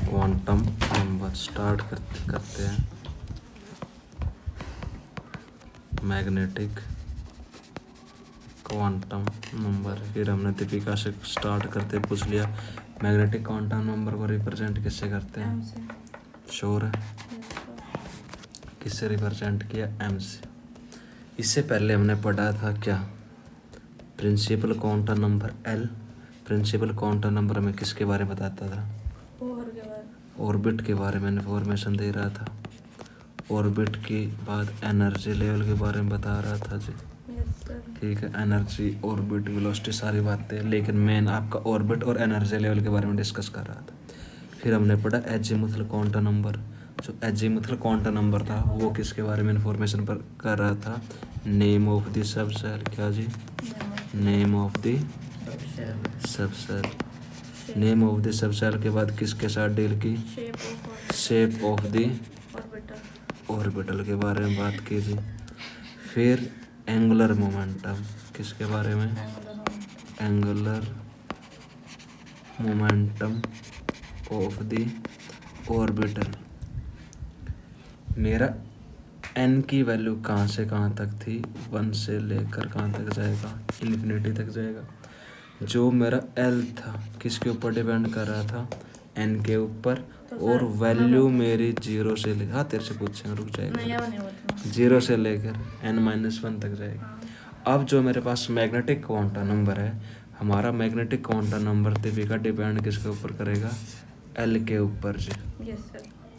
Quantum number start करते हैं। Magnetic quantum number. फिर हमने दीपिका से स्टार्ट करते पूछ लिया मैग्नेटिक क्वांटम नंबर को रिप्रेजेंट किससे करते हैं? श्योर है? किससे रिप्रेजेंट किया? एम से। इससे पहले हमने पढ़ा था क्या? Principal quantum number L. Principal quantum number में किसके बारे में बताता था? ऑर्बिट के बारे में इन्फॉर्मेशन दे रहा था। ऑर्बिट के बाद एनर्जी लेवल के बारे में बता रहा था जी। ठीक है, एनर्जी, ऑर्बिट, वेलोसिटी सारी बातें, लेकिन मेन आपका ऑर्बिट और एनर्जी लेवल के बारे में डिस्कस कर रहा था। फिर हमने पढ़ा एजीमुथल क्वांटम नंबर। जो एजीमुथल क्वांटम नंबर था वो किसके बारे में इन्फॉर्मेशन पर कर रहा था? Name of the sub cell. क्या जी? Name of the sub cell. Name of the sub cell के बाद किसके साथ डील की? शेप ऑफ द ऑर्बिटल के बारे में बात की जी। फिर एंगुलर मोमेंटम, किसके बारे में? Angular momentum of the orbital. मेरा एन की वैल्यू कहाँ से कहाँ तक थी? 1 से लेकर कहाँ तक जाएगा? इन्फिनिटी तक जाएगा। जो मेरा एल था किसके ऊपर डिपेंड कर रहा था? एन के ऊपर। और वैल्यू मेरी 0 से ले, हाँ तेरे से पूछेंगे, रुक जाएगा, 0 से लेकर n-1 तक जाएगी। अब जो मेरे पास मैग्नेटिक क्वांटम नंबर है, हमारा magnetic quantum number Deepika depend किसके ऊपर करेगा? एल के ऊपर जी।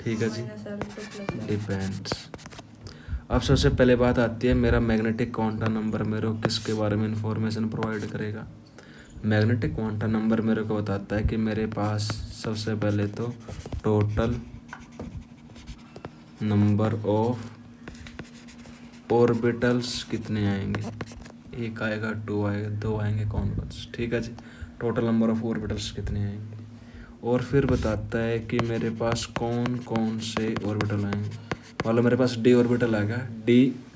ठीक है जी, डिपेंड्स। अब सबसे पहले बात आती है मेरा मैग्नेटिक क्वांटम नंबर मेरे को किसके बारे में इंफॉर्मेशन प्रोवाइड करेगा? मैग्नेटिक क्वांटम नंबर मेरे को बताता है कि मेरे पास सबसे पहले तो टोटल नंबर ऑफ ऑर्बिटल्स कितने आएंगे? 1 आएगा, 2 आएगा, 2 आएंगे, कौन कौन से? ठीक है जी, टोटल नंबर ऑफ ऑर्बिटल्स कितने आएंगे। और फिर बताता है कि मेरे पास कौन कौन से ऑर्बिटल आएंगे। मान लो मेरे पास डी ऑर्बिटल आ गया,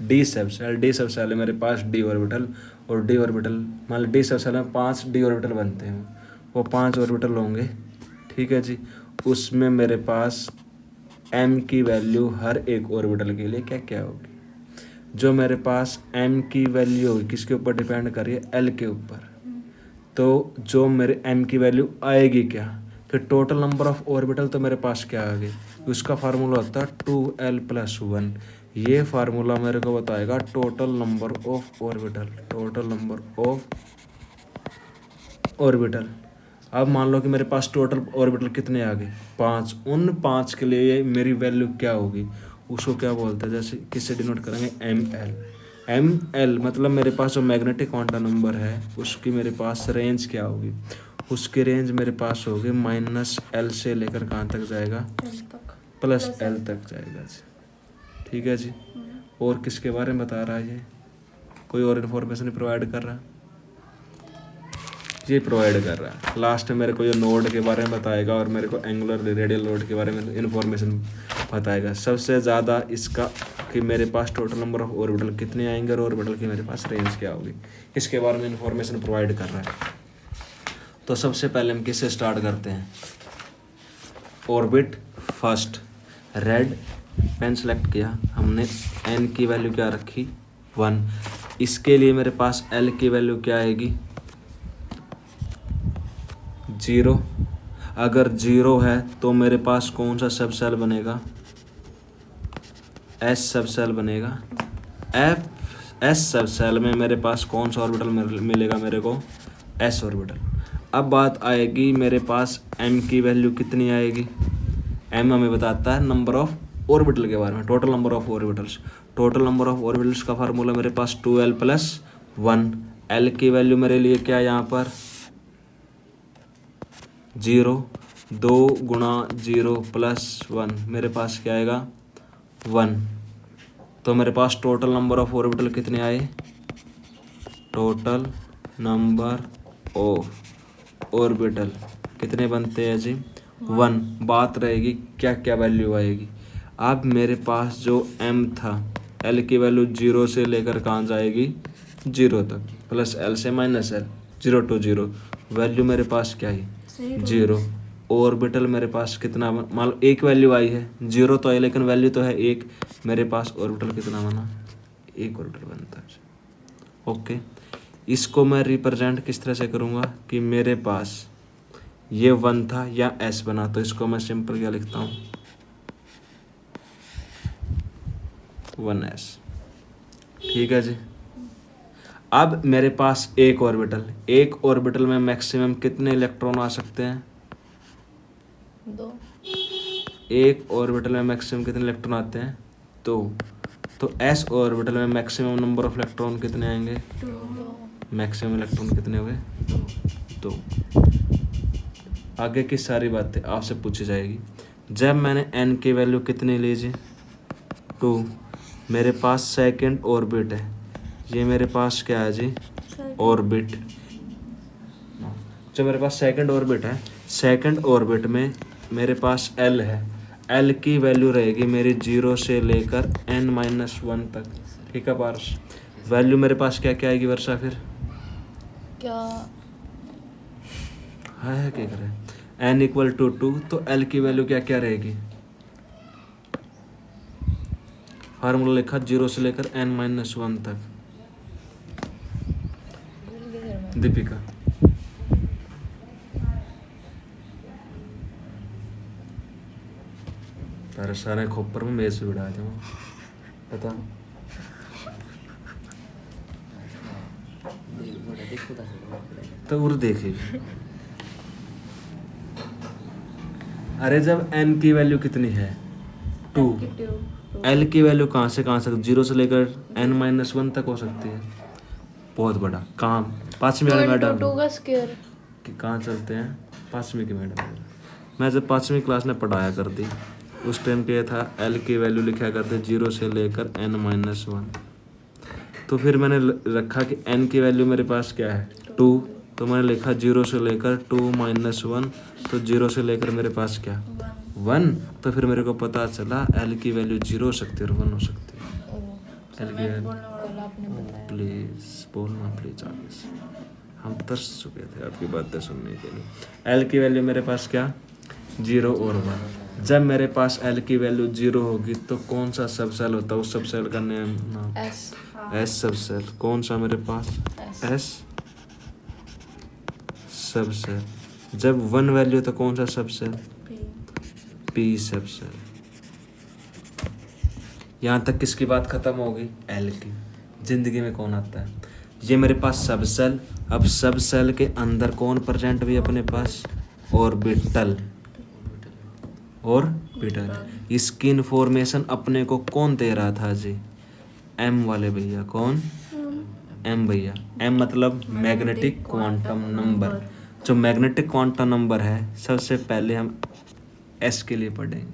डी सब सेल है मेरे पास डी ऑर्बिटल, और डी ऑर्बिटल मान लो डी सब सेल में 5 डी ऑर्बिटल बनते हैं, वो 5 ऑर्बिटल होंगे। ठीक है जी, उसमें मेरे पास एम की वैल्यू हर एक ऑर्बिटल के लिए क्या क्या होगी? जो मेरे पास एम की वैल्यू होगी किसके ऊपर डिपेंड कर रही है? एल के ऊपर। तो जो मेरे एम की वैल्यू आएगी क्या? कि टोटल नंबर ऑफ ऑर्बिटल तो मेरे पास क्या आ गई, उसका फार्मूला होता है 2l+1। ये फार्मूला मेरे को बताएगा total number of orbital. Total number of orbital. अब मान लो कि मेरे पास टोटल ऑर्बिटल कितने आ गए? 5। उन 5 के लिए मेरी वैल्यू क्या होगी? उसको क्या बोलते हैं? जैसे किससे डिनोट करेंगे? ml मतलब मेरे पास जो मैग्नेटिक क्वांटम नंबर है उसकी मेरे पास रेंज क्या होगी? उसकी रेंज मेरे पास होगी -l से लेकर कहाँ तक जाएगा? +l तक जाएगा जी। ठीक है जी। और किसके बारे में बता रहा है ये? कोई और इन्फॉर्मेशन प्रोवाइड कर रहा है? ये प्रोवाइड कर रहा है। लास्ट में मेरे को ये नोड के बारे में बताएगा और मेरे को एंगुलर रेडियल नोड के बारे में इन्फॉर्मेशन बताएगा। सबसे ज़्यादा इसका कि मेरे पास टोटल नंबर ऑफ ऑर्बिटल कितने आएंगे और ऑर्बिटल की मेरे पास रेंज क्या होगी, इसके बारे में इन्फॉर्मेशन प्रोवाइड कर रहा है। तो सबसे पहले हम किससे स्टार्ट करते हैं? Orbit first. Red pen select किया हमने, एन की वैल्यू क्या रखी? 1। इसके लिए मेरे पास एल की वैल्यू क्या आएगी? 0। अगर 0 है तो मेरे पास कौन सा सब सेल बनेगा? एस सब सेल बनेगा। एस सब सेल में मेरे पास कौन सा ऑर्बिटल मिलेगा मेरे को? S orbital. अब बात आएगी मेरे पास एम की वैल्यू कितनी आएगी? एम हमें बताता है नंबर ऑफ ऑर्बिटल के बारे में, total number of orbitals. Total number of orbitals का फार्मूला मेरे पास 2l+1। एल की वैल्यू मेरे लिए क्या है यहाँ पर? 0। 2 × 0 + 1 मेरे पास क्या आएगा? 1। तो मेरे पास टोटल नंबर ऑफ ऑर्बिटल कितने आए? टोटल नंबर ऑफ ऑर्बिटल कितने बनते हैं जी? 1। बात रहेगी क्या क्या वैल्यू आएगी। अब मेरे पास जो m था, l की वैल्यू 0 से लेकर कहाँ जाएगी? 0 तक, +l से -l, 0 to 0। वैल्यू मेरे पास क्या है? 0। ऑर्बिटल मेरे पास कितना मान लो एक वैल्यू आई है, 0 तो आई लेकिन वैल्यू तो है 1, मेरे पास ऑर्बिटल कितना बना, 1 ऑर्बिटल बनता है। ओके, इसको मैं रिप्रेजेंट किस तरह से करूँगा कि मेरे पास ये 1 था या s बना, तो इसको मैं सिंपल क्या लिखता हूँ, 1s। ठीक है जी। अब मेरे पास एक ऑर्बिटल में मैक्सिमम कितने इलेक्ट्रॉन आ सकते हैं, 2। एक ऑर्बिटल में मैक्सिमम कितने इलेक्ट्रॉन आते हैं, 2। तो s ऑर्बिटल में मैक्सिमम नंबर ऑफ इलेक्ट्रॉन कितने आएंगे, 2। मैक्सिमम इलेक्ट्रॉन कितने हुए, 2। आगे की सारी बातें आपसे पूछी जाएगी। जब मैंने n की वैल्यू कितनी ली जी, 2, मेरे पास सेकंड ऑर्बिट है, ये मेरे पास क्या है जी, ऑर्बिट। जो मेरे पास सेकंड ऑर्बिट है, सेकंड ऑर्बिट में मेरे पास l है, l की वैल्यू रहेगी मेरी 0 से लेकर n-1 तक। ठीक है पार्स, वैल्यू मेरे पास क्या क्या आएगी वर्षा, फिर क्या है क्या करें, n = 2, तो l की वैल्यू क्या क्या रहेगी, फार्मूला लिखा 0 से लेकर n-1 तक। दीपिका तारे सारे खोपर में मेज से उड़ा दूँ, पता तो उर देखेगी। अरे जब n की वैल्यू कितनी है, 2, l की वैल्यू कहाँ से कहाँ तक, 0 से लेकर n-1 तक हो सकती है। बहुत बड़ा काम, 5वीं वाले मैडम कि कहाँ चलते हैं, 5वीं की मैडम। मैं जब 5वीं क्लास में पढ़ाया करती, उस टाइम क्या था, l की वैल्यू लिखा करते 0 से लेकर n-1। तो फिर मैंने रखा कि n की वैल्यू मेरे पास क्या है, 2, तो मैंने लिखा 0 से लेकर 2-1, तो 0 से लेकर मेरे पास क्या, 1। तो फिर मेरे को पता चला l की वैल्यू 0 हो सकती है और 1 हो सकती है। l की वैल्यू प्लीज बोलना, प्लीज आगे से, हम तरस चुके थे आपकी बातें सुनने के लिए। l की वैल्यू मेरे पास क्या, 0 और 1। जब मेरे पास l की वैल्यू 0 होगी तो कौन सा सब सेल होता है, उस सब सेल का नाम S सब सेल। कौन सा मेरे पास, S सब सेल। जब 1 वैल्यू तो कौन सा सब सेल, P सब सेल। यहाँ तक किसकी बात खत्म होगी, L की। जिंदगी में कौन आता है, ये मेरे पास सब सेल। अब सब सेल के अंदर कौन प्रेजेंट भी अपने पास, ऑर्बिटल। इसकी इंफॉर्मेशन अपने को कौन दे रहा था जी, M वाले भैया। कौन, M भैया। M मतलब मैग्नेटिक क्वांटम नंबर। जो मैग्नेटिक क्वांटम नंबर है सबसे पहले हम S के लिए पढ़ेंगे।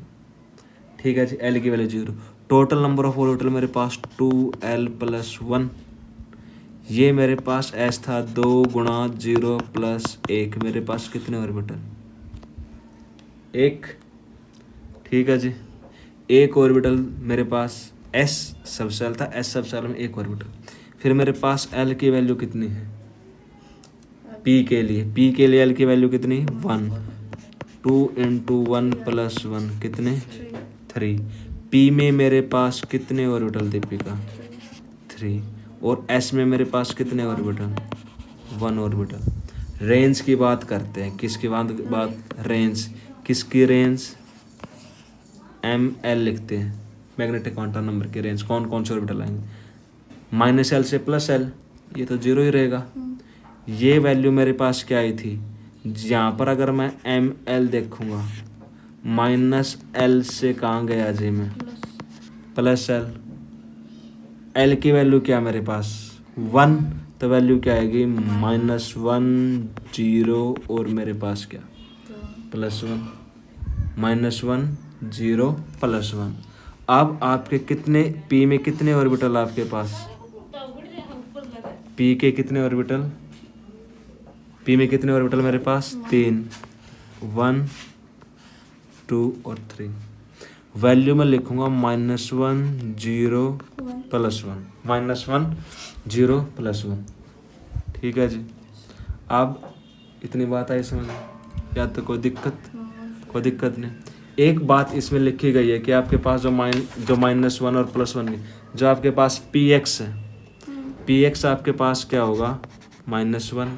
ठीक है जी। L की value 0। Total number of orbital मेरे पास 2L + 1। ये मेरे पास S था 2 × 0 + 1। मेरे पास कितने ऑर्बिटल, 1। ठीक है जी। एक ऑर्बिटल मेरे पास S सब सेल था, S सब सेल में एक ऑर्बिटल। फिर मेरे पास L की वैल्यू कितनी है, P के लिए L की वैल्यू कितनी, 1। 2 × 1 + 1 कितने, 3। P में मेरे पास कितने ऑर्बिटल दीपिका, 3। और S में मेरे पास कितने ऑर्बिटल, 1 ऑर्बिटल। रेंज की बात करते हैं, किसकी बात, रेंज। किसकी रेंज, ML लिखते हैं, मैग्नेटिक क्वांटम नंबर की रेंज। कौन कौन से ऑर्बिटल आएंगे, -L से +L, ये तो 0 ही रहेगा। ये वैल्यू मेरे पास क्या आई थी, यहाँ पर अगर मैं ML देखूंगा, -L से कहाँ गया जी मैं, +L। L की वैल्यू क्या मेरे पास, 1, तो वैल्यू क्या आएगी, -1 0 और मेरे पास क्या, +1। -1 0 +1। अब आपके कितने, P में कितने ऑर्बिटल आपके पास, P के कितने ऑर्बिटल, P में कितने ऑर्बिटल मेरे पास, 3। 1 2 और 3। वैल्यू में लिखूंगा -1 0 +1, -1 0 +1। ठीक है जी। अब इतनी बात आई समझ, या तो कोई दिक्कत, कोई दिक्कत नहीं। एक बात इसमें लिखी गई है कि आपके पास जो -1 और +1 नहीं, जो आपके पास px है, px आपके पास क्या होगा -1,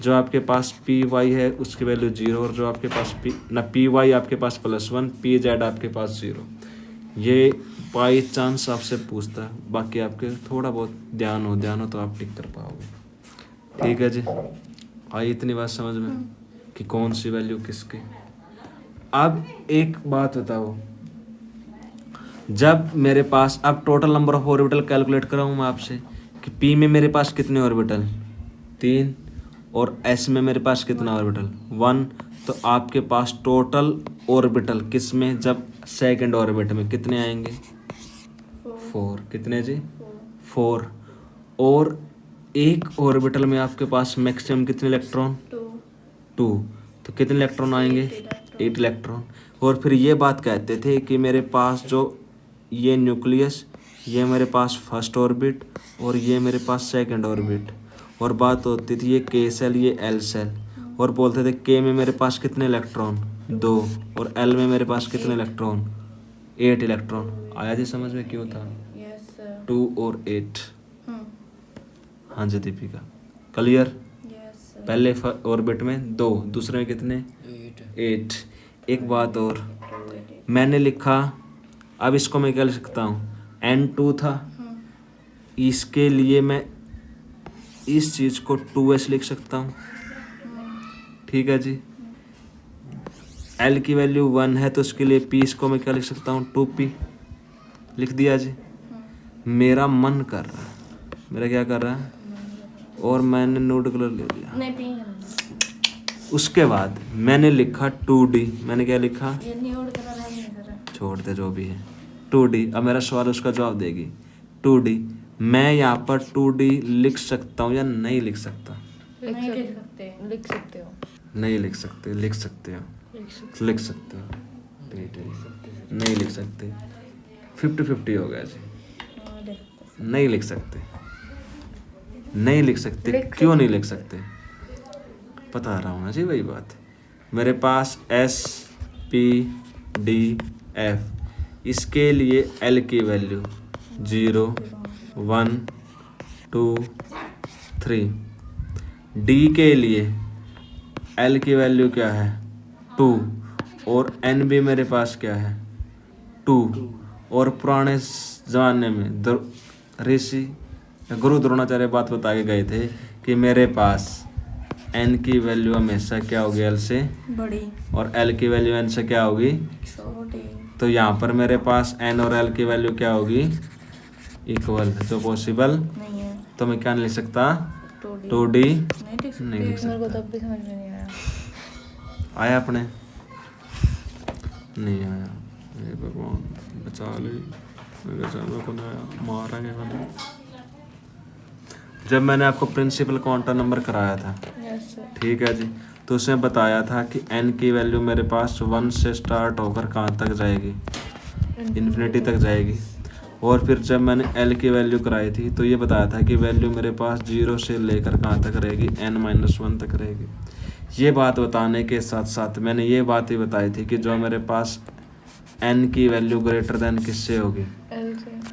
जो आपके पास py है उसकी वैल्यू 0, और जो आपके पास py आपके पास +1, pz आपके पास 0। ये बाई चांस आपसे पूछता है, बाकी आपके थोड़ा बहुत ध्यान हो तो आप टिक कर पाओगे। ठीक है जी, आई इतनी बात समझ में कि कौन सी वैल्यू किसकी। अब एक बात बताओ, जब मेरे पास अब total number of orbital calculate कराऊँ मैं आपसे कि पी में मेरे पास कितने ऑर्बिटल 3 और एस में मेरे पास कितना ऑर्बिटल 1, तो आपके पास टोटल ऑर्बिटल किस में, जब सेकंड ऑर्बिट में कितने आएंगे 4। कितने जी 4। और एक ऑर्बिटल में आपके पास मैक्सिमम कितने इलेक्ट्रॉन 2, तो कितने इलेक्ट्रॉन आएंगे 8 इलेक्ट्रॉन। और फिर ये बात कहते थे कि मेरे पास जो ये न्यूक्लियस, ये मेरे पास फर्स्ट ऑर्बिट और ये मेरे पास सेकंड ऑर्बिट, और बात होती थी ये के सेल ये एल सेल, और बोलते थे के में मेरे पास कितने इलेक्ट्रॉन 2 और एल में मेरे पास कितने इलेक्ट्रॉन 8 इलेक्ट्रॉन। आया जी समझ में क्यों था 2 और 8। हाँ जी दीपिका क्लियर। पहले ऑर्बिट में 2, दूसरे में कितने 8। एक बात और मैंने लिखा, अब इसको मैं क्या लिख सकता हूँ N2 था, इसके लिए मैं इस चीज़ को 2s लिख सकता हूँ। ठीक है जी, L की वैल्यू 1 है तो उसके लिए P इसको मैं क्या लिख सकता हूँ 2p लिख दिया जी। मेरा मन कर रहा है, मेरा क्या कर रहा है, और मैंने नोट कलर ले लिया। उसके बाद मैंने लिखा 2d, मैंने क्या लिखा, छोड़ दे जो भी है 2d। अब मेरा सवाल उसका जवाब देगी 2d। मैं यहाँ पर 2d लिख सकता हूँ या नहीं लिख सकता, लिख सकते हो नहीं लिख सकते, लिख सकते हो, लिख सकते हो, नहीं लिख सकते, 50-50 हो गया जी, नहीं लिख सकते, नहीं लिख सकते। क्यों नहीं लिख सकते बता रहा हूँ ना जी वही बात। मेरे पास S P D F, इसके लिए L की वैल्यू 0 1 2 3, D के लिए L की वैल्यू क्या है 2, और N भी मेरे पास क्या है 2। और पुराने ज़माने में ऋषि गुरु द्रोणाचार्य बात बता के गए थे कि मेरे पास N की वैल्यू हमेशा क्या होगी L से बड़ी, और L की वैल्यू N से क्या होगी छोटी। तो यहाँ पर मेरे पास N और L की वैल्यू क्या होगी इक्वल, जो पॉसिबल नहीं है। तो मैं क्या नहीं लिख सकता 2D नहीं लिख मेरे को सकता। तब भी समझ में नहीं आया। आया अपने नहीं आया, हे भगवान बचा ले, मेरे सामने को नहीं आया, मारेंगे वाले। जब मैंने आपको प्रिंसिपल क्वांटम नंबर कराया था, ठीक है जी, तो उसमें बताया था कि n की वैल्यू मेरे पास 1 से स्टार्ट होकर कहाँ तक जाएगी इन्फिनिटी तक जाएगी। और फिर जब मैंने l की वैल्यू कराई थी तो ये बताया था कि वैल्यू मेरे पास 0 से लेकर कहाँ तक रहेगी n-1 तक रहेगी। ये बात बताने के साथ साथ मैंने ये बात ही बताई थी कि जो मेरे पास n की वैल्यू ग्रेटर देन किससे होगी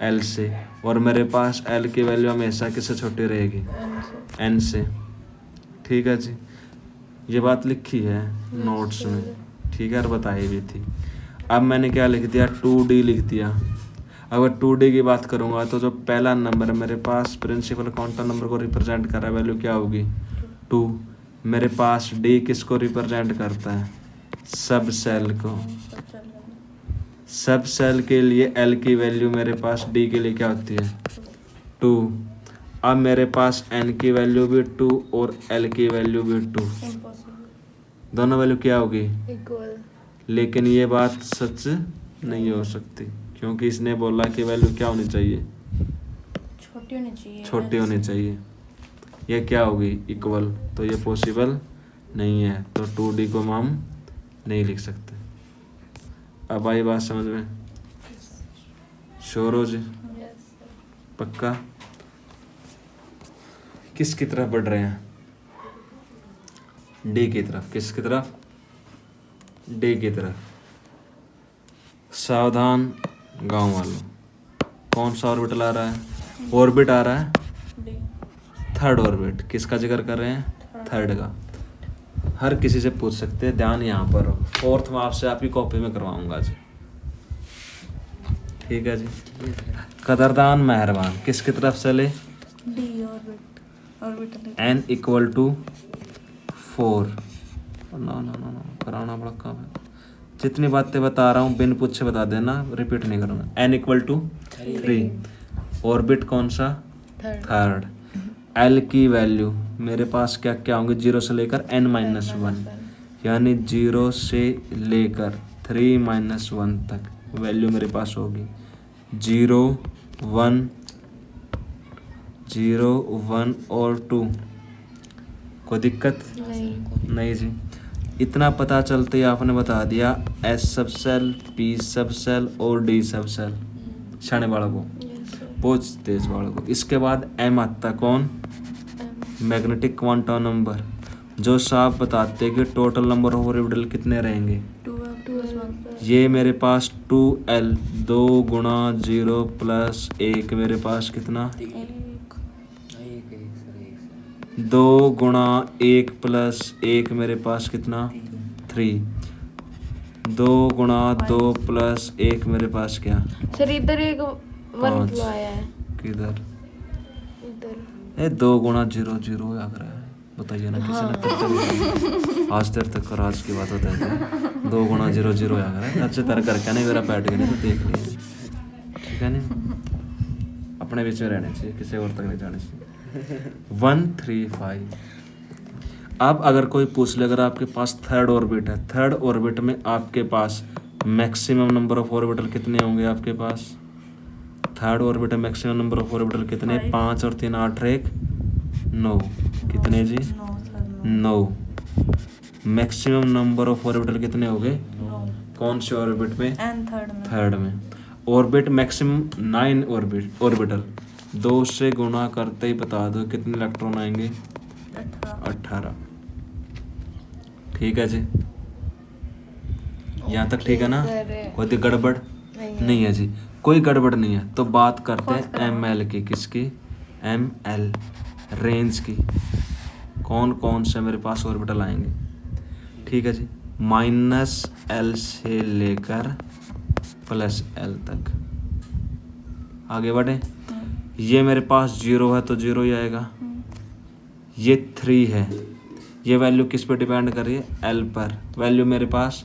l से, और मेरे पास l की वैल्यू हमेशा किससे छोटी रहेगी n से। ठीक है जी, ये बात लिखी है नोट्स में, ठीक है, और बताई भी थी। अब मैंने क्या लिख दिया 2D लिख दिया। अगर 2D की बात करूँगा तो जो पहला नंबर मेरे पास प्रिंसिपल क्वांटम नंबर को रिप्रेजेंट कर रहा है वैल्यू क्या होगी 2। मेरे पास D किसको रिप्रेजेंट करता है सब सेल को, सब सेल के लिए L की वैल्यू मेरे पास D के लिए क्या होती है 2। अब मेरे पास N की वैल्यू भी 2 और L की वैल्यू भी 2, दोनों वैल्यू क्या होगी इक्वल। लेकिन ये बात सच नहीं हो सकती क्योंकि इसने बोला कि वैल्यू क्या होनी चाहिए छोटी होनी चाहिए, छोटी होनी चाहिए। ये क्या होगी इक्वल, तो ये पॉसिबल नहीं है, तो 2D को हम नहीं लिख सकते। अब आई बात समझ में, श्योर हो जी पक्का। किसकी तरफ बढ़ रहे हैं D की तरफ, किसकी तरफ डी की तरफ। सावधान गांव वालों, कौन सा ऑर्बिटल आ रहा है? ऑर्बिट आ रहा है डी। Third orbit. किसका जिक्र कर रहे हैं? थर्ड का। हर किसी से पूछ सकते हैं, ध्यान यहाँ पर हो। फोर्थ में आपसे आपकी कॉपी में करवाऊंगा जी। ठीक है जी। कदरदान मेहरबान किसकी तरफ से ले? D orbital. n equal to 4। ना ना ना ना कराना बड़ा काम है। जितनी बातें बता रहा हूँ बिन पूछे बता देना, रिपीट नहीं करना। n equal to 3। ऑर्बिट कौन सा? थर्ड। l की वैल्यू मेरे पास क्या क्या होंगे? 0 से लेकर n-1, यानी 0 से लेकर 3-1 तक वैल्यू मेरे पास होगी। 0 1 0 1 और 2। कोई दिक्कत नहीं जी। इतना पता चलते ही आपने बता दिया S सब सेल, P सब सेल और D सब सेल। शाने बालक को, बहुत तेज बालक को। इसके बाद M आता कौन? मैग्नेटिक क्वांटम नंबर, जो साफ बताते हैं कि टोटल नंबर ऑफ ऑर्बिटल कितने रहेंगे। ये मेरे पास 2L 2 गुणा 0 प्लस 1 मेरे पास कितना? 2 गुणा 1 प्लस 1 मेरे पास कितना? 3। 2 गुणा 2 प्लस 1 मेरे पास क्या? सर इधर एक 1 5। आया है। किधर? इधर 2 गुणा 0 0 आ रहा है। बताइए ना किसी ने तक आज देर तक आज की बात होता है। 2 गुणा 0 0 आ रहा है। अच्छे तरह करके नहीं मेरा बैठ गया, नहीं तो देख लिया। ठीक है नहीं, अपने बीच में रहने चाहिए, किसी और तक नहीं जाने चाहिए। 1 3 5। अब अगर कोई पूछ ले, अगर आपके पास थर्ड ऑर्बिट है, थर्ड ऑर्बिट में आपके पास मैक्सिमम नंबर ऑफ ऑर्बिटल कितने होंगे? आपके पास थर्ड ऑर्बिट है, मैक्सिमम नंबर ऑफ ऑर्बिटल कितने? 5 और 3 8 और 1 9। कितने जी? 9। मैक्सिमम नंबर ऑफ ऑर्बिटल कितने हो गए? कौन से ऑर्बिट में? थर्ड में। Orbit maximum 9 orbital. 2 से गुणा करते ही बता दो कितने इलेक्ट्रॉन आएंगे? 18। ठीक है जी, यहाँ तक ठीक है ना? कोई गड़बड़ नहीं है जी, कोई गड़बड़ नहीं है। तो बात करते हैं ml की। किसकी? ml रेंज की। कौन कौन से मेरे पास ऑर्बिटल आएंगे? ठीक है जी, -L से लेकर +L तक। आगे बढ़े। ये मेरे पास 0 है तो 0 ही आएगा। ये 3 है, ये वैल्यू किस पे डिपेंड कर रही है? L पर। वैल्यू मेरे पास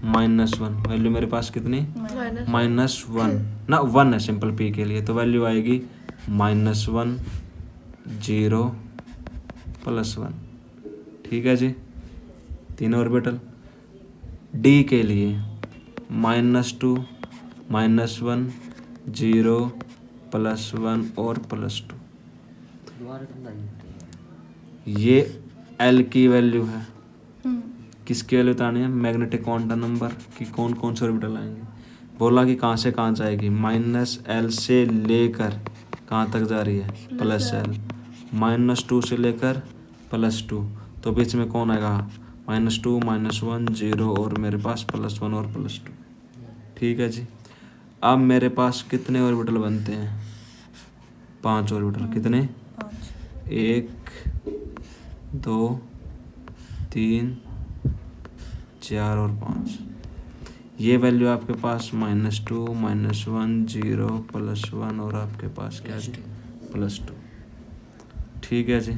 -1। वैल्यू मेरे पास कितनी? -1 ना, 1 है सिंपल P के लिए, तो वैल्यू आएगी -1 0 +1। ठीक है जी, तीनों ऑर्बिटल। D के लिए -2 -1 0 +1 और +2। ये L की वैल्यू है। किसकी वैल्यू बतानी है? मैग्नेटिक क्वांटम नंबर की। कौन कौन से ऑर्बिटल आएंगे? बोला कि कहाँ से कहाँ जाएगी? -L से लेकर कहाँ तक जा रही है? +L। -2 से लेकर +2, तो बीच में कौन आएगा? -2 -1 0 और मेरे पास +1 और +2। ठीक है जी। अब मेरे पास कितने ऑर्बिटल बनते हैं? 5 ऑर्बिटल। कितने? 1 2 3 4 और 5। ये वैल्यू आपके पास -2 -1 0 +1 और आपके पास क्या है? +2। ठीक है जी।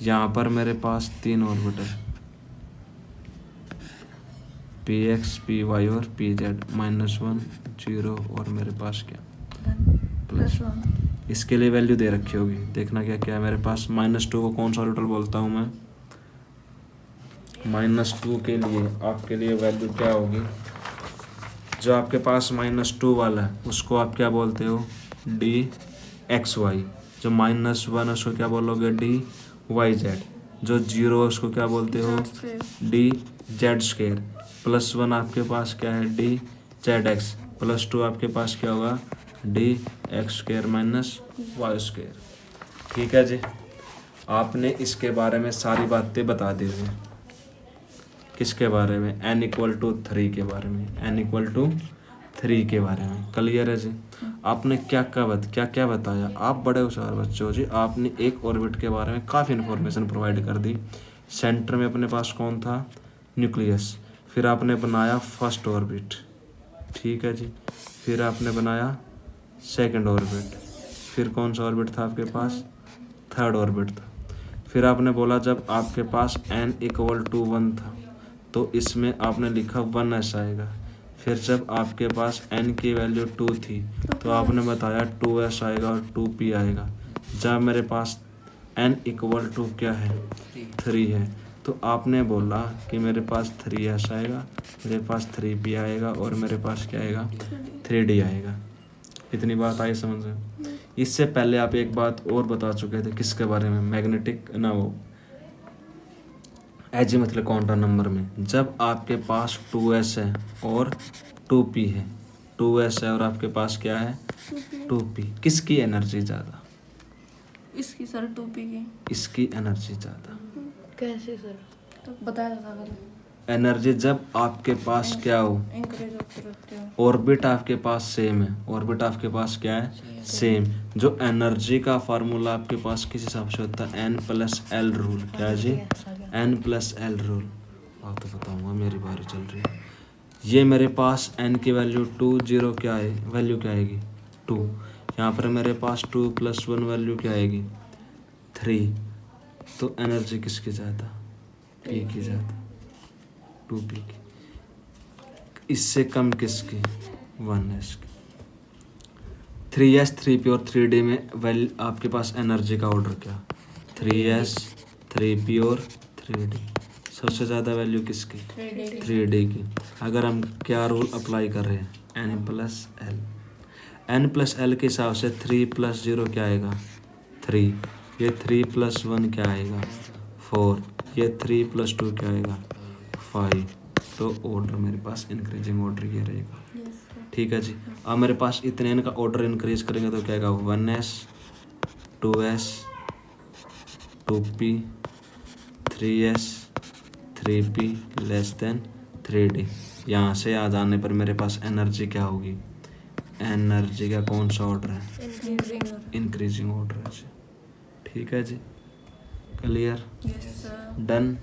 यहाँ पर मेरे पास 3 ऑर्बिटल px py और pz, -1 0 और मेरे पास क्या? +1। इसके लिए वैल्यू दे रखी होगी, देखना क्या क्या है मेरे पास। -2 को कौन सा ऑर्बिटल बोलता हूँ मैं? -2 के लिए आपके लिए वैल्यू क्या होगी? जो आपके पास -2 वाला है उसको आप क्या बोलते हो? dxy। जो -1 है उसको क्या बोलोगे? dyz। जो 0 है उसको क्या बोलते हो? dz²। +1 आपके पास क्या है? dzx। +2 आपके पास क्या होगा? dx² - y²। ठीक है जी, आपने इसके बारे में सारी बातें बता दी थी। किसके बारे में, n=3 के बारे में, n=3 के बारे में। क्लियर है जी। आपने क्या क्या बताया, आप बड़े होशियार बच्चे हो जी। आपने एक ऑर्बिट के बारे में काफ़ी इन्फॉर्मेशन प्रोवाइड कर दी। सेंटर में अपने पास कौन था, न्यूक्लियस। फिर आपने बनाया फर्स्ट ऑर्बिट, ठीक है जी। फिर आपने बनाया सेकंड ऑर्बिट। फिर कौन सा ऑर्बिट था आपके पास, थर्ड ऑर्बिट था। फिर आपने बोला जब आपके पास n=1 था तो इसमें आपने लिखा 1s आएगा। फिर जब आपके पास n की वैल्यू 2 थी तो आपने बताया 2s आएगा और 2p आएगा। जब मेरे पास n= क्या है, 3 है, तो आपने बोला कि मेरे पास 3s आएगा, मेरे पास 3p आएगा और मेरे पास क्या आएगा, 3d आएगा। इतनी बात आई समझ में। इससे पहले आप एक बात और बता चुके थे, किसके बारे में, मैग्नेटिक ना वो एजीमुथल क्वांटम नंबर में। जब आपके पास 2s है और 2p है, 2s है और आपके पास क्या है, 2p, किसकी एनर्जी ज़्यादा, इसकी सर 2p की। इसकी एनर्जी ज़्यादा। कैसे सर, तो बताया था कल। एनर्जी जब आपके पास क्या हो, इंक्रीज होते रहते हो। ऑर्बिट आपके पास सेम है, ऑर्बिट आपके पास क्या है, सेम। जो एनर्जी का फार्मूला आपके पास किस हिसाब से होता है, n+l रूल। क्या जी, n+l रूल। आप तो बताऊंगा, मेरी बारी चल रही है। ये मेरे पास n की वैल्यू 2 0 क्या है, वैल्यू क्या आएगी, 2। यहाँ पर मेरे पास 2 + 1 वैल्यू क्या आएगी, 3। तो एनर्जी किसकी ज़्यादा, p की ज़्यादा, 2p की। इससे कम किसकी, 1s की। 3s 3p और 3d में वैल्यू आपके पास एनर्जी का ऑर्डर क्या, 3s 3p और 3d। सबसे ज़्यादा वैल्यू किसकी, 3d की। अगर हम क्या रूल अप्लाई कर रहे हैं, n+l। n+l के हिसाब से 3 + 0 क्या आएगा, 3। ये 3 + 1 क्या आएगा, 4। ये 3 + 2 क्या आएगा, 5। तो ऑर्डर मेरे पास इंक्रीजिंग ऑर्डर ये रहेगा, ठीक है जी। अब मेरे पास इतने इनका ऑर्डर इंक्रीज करेंगे तो क्या आएगा, 1s 2s 2p 3s 3p < 3d। यहाँ से आ जाने पर मेरे पास एनर्जी क्या होगी, एनर्जी का कौन सा ऑर्डर है, इंक्रीजिंग ऑर्डर है जी, ठीक है जी। Clear, yes sir. डन।